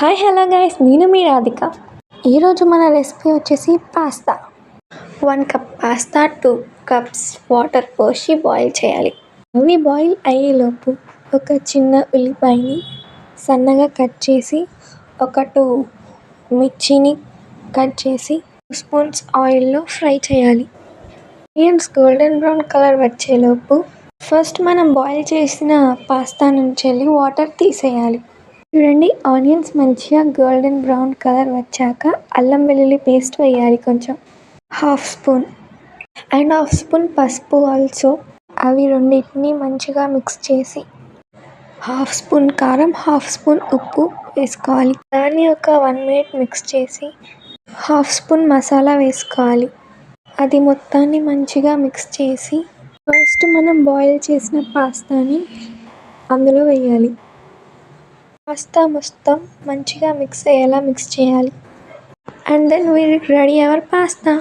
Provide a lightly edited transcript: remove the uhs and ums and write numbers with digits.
Hi hello guys, నేను మీ రాధిక. ఈరోజు మన రెసిపీ వచ్చేసి pasta. 1 cup pasta 2 cups water పోసి బాయిల్ చేయాలి. అవి బాయిల్ అయ్యేలోపు ఒక చిన్న ఉల్లిపాయని సన్నగా కట్ చేసి, ఒక 2 మిర్చిని కట్ చేసి 2 స్పూన్స్ ఆయిల్లో ఫ్రై చేయాలి. ఆనియన్స్ గోల్డెన్ బ్రౌన్ కలర్ వచ్చేలోపు ఫస్ట్ మనం బాయిల్ చేసిన పాస్తా నుంచి వాటర్ తీసేయాలి. చూడండి, ఆనియన్స్ మంచిగా గోల్డెన్ బ్రౌన్ కలర్ వచ్చాక అల్లం వెల్లుల్లి పేస్ట్ వేయాలి, కొంచెం 1/2 స్పూన్ అండ్ 1/2 స్పూన్ పసుపు ఆల్సో. అవి రెండింటిని మంచిగా మిక్స్ చేసి 1/2 స్పూన్ కారం 1/2 స్పూన్ ఉప్పు వేసుకోవాలి. దాన్ని ఒక 1 మినిట్ మిక్స్ చేసి 1/2 స్పూన్ మసాలా వేసుకోవాలి. అది మొత్తాన్ని మంచిగా మిక్స్ చేసి ఫస్ట్ మనం బాయిల్ చేసిన పాస్తాని అందులో వేయాలి. పాస్తా మొత్తం మంచిగా మిక్స్ అయ్యేలా మిక్స్ చేయాలి. And then ready our pasta.